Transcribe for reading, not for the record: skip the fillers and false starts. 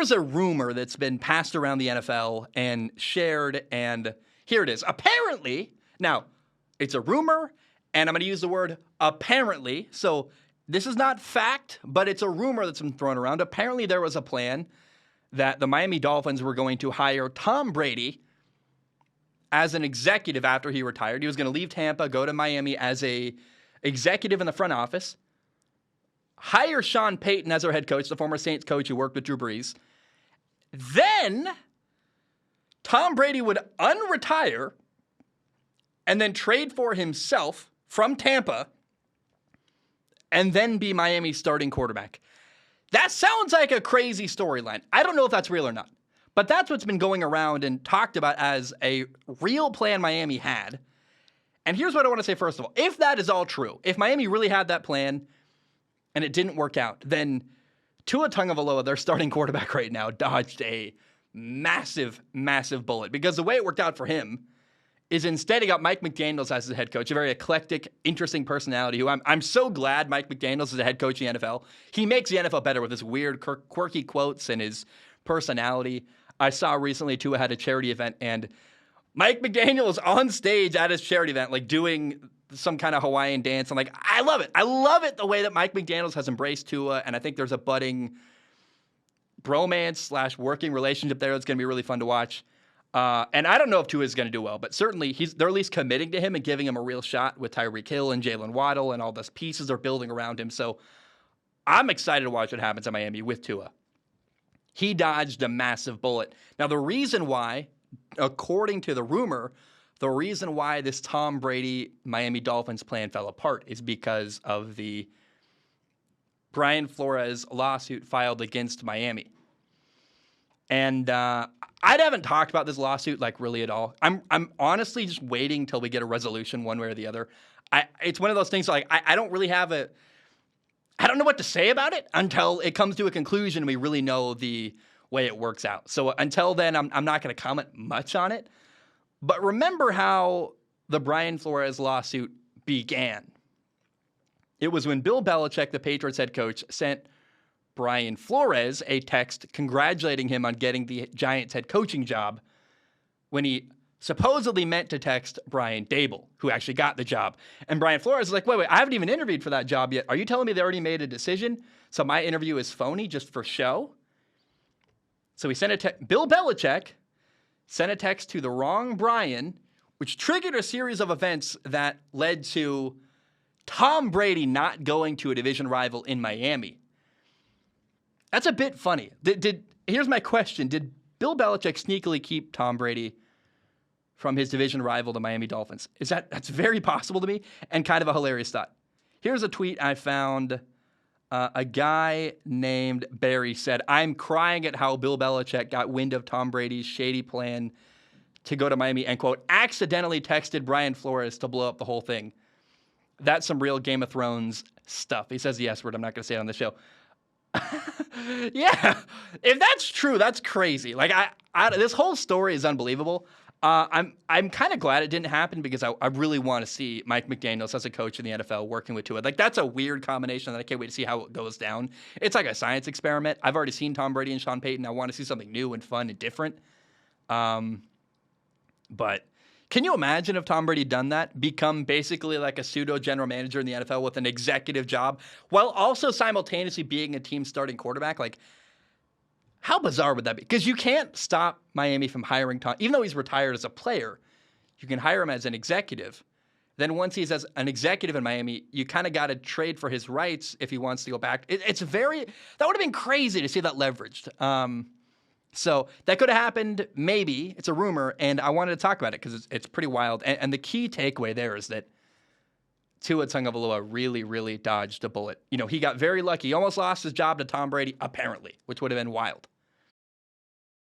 Here's a rumor that's been passed around the NFL and shared, and here it is. Apparently, now, it's a rumor, and I'm going to use the word apparently. So this is not fact, but it's a rumor that's been thrown around. Apparently, there was a plan that the Miami Dolphins were going to hire Tom Brady as an executive after he retired. He was going to leave Tampa, go to Miami as a executive in the front office, hire Sean Payton as their head coach, the former Saints coach who worked with Drew Brees. Then Tom Brady would unretire and then trade for himself from Tampa and then be Miami's starting quarterback. That sounds like a crazy storyline. I don't know if that's real or not, but that's what's been going around and talked about as a real plan Miami had. And here's what I want to say first of all. If that is all true, if Miami really had that plan and it didn't work out, then Tua Tagovailoa, their starting quarterback right now, dodged a massive, massive bullet. Because the way it worked out for him is instead he got Mike McDaniels as his head coach, a very eclectic, interesting personality who I'm so glad Mike McDaniels is a head coach in the NFL. He makes the NFL better with his weird, quirky quotes and his personality. I saw recently Tua had a charity event, and Mike McDaniels on stage at his charity event, like doing some kind of Hawaiian dance. I'm like, I love it. I love it the way that Mike McDaniels has embraced Tua, and I think there's a budding bromance / working relationship there that's going to be really fun to watch. And I don't know if Tua is going to do well, but certainly they're at least committing to him and giving him a real shot with Tyreek Hill and Jalen Waddle and all those pieces they're building around him. So I'm excited to watch what happens in Miami with Tua. He dodged a massive bullet. Now, the reason why, according to the rumor, the reason why this Tom Brady Miami Dolphins plan fell apart is because of the Brian Flores lawsuit filed against Miami. And I haven't talked about this lawsuit like really at all. I'm honestly just waiting till we get a resolution one way or the other. It's one of those things like I don't really have I don't know what to say about it until it comes to a conclusion and we really know the way it works out. So until then, I'm not going to comment much on it. But remember how the Brian Flores lawsuit began. It was when Bill Belichick, the Patriots head coach, sent Brian Flores a text congratulating him on getting the Giants head coaching job when he supposedly meant to text Brian Dable, who actually got the job. And Brian Flores is like, wait, I haven't even interviewed for that job yet. Are you telling me they already made a decision? So my interview is phony just for show? So he sent Bill Belichick sent a text to the wrong Brian, which triggered a series of events that led to Tom Brady not going to a division rival in Miami. That's a bit funny. Here's my question. Did Bill Belichick sneakily keep Tom Brady from his division rival, the Miami Dolphins? That's very possible to me and kind of a hilarious thought. Here's a tweet I found. A guy named Barry said, "I'm crying at how Bill Belichick got wind of Tom Brady's shady plan to go to Miami and, quote, accidentally texted Brian Flores to blow up the whole thing. That's some real Game of Thrones stuff." He says the S word. I'm not going to say it on the show. Yeah, if that's true, that's crazy. Like, this whole story is unbelievable. I'm kind of glad it didn't happen because I really want to see Mike McDaniels as a coach in the NFL working with Tua. Like, that's a weird combination that I can't wait to see how it goes down. It's like a science experiment. I've already seen Tom Brady and Sean Payton. I want to see something new and fun and different. But can you imagine if Tom Brady done that, become basically like a pseudo general manager in the NFL with an executive job while also simultaneously being a team starting quarterback? Like, how bizarre would that be? Because you can't stop Miami from hiring Tom. Even though he's retired as a player, you can hire him as an executive. Then once he's as an executive in Miami, you kind of got to trade for his rights if he wants to go back. That would have been crazy to see that leveraged. So that could have happened, maybe. It's a rumor, and I wanted to talk about it because it's pretty wild. And the key takeaway there is that Tua Tagovailoa really, really dodged a bullet. You know, he got very lucky. He almost lost his job to Tom Brady, apparently, which would have been wild.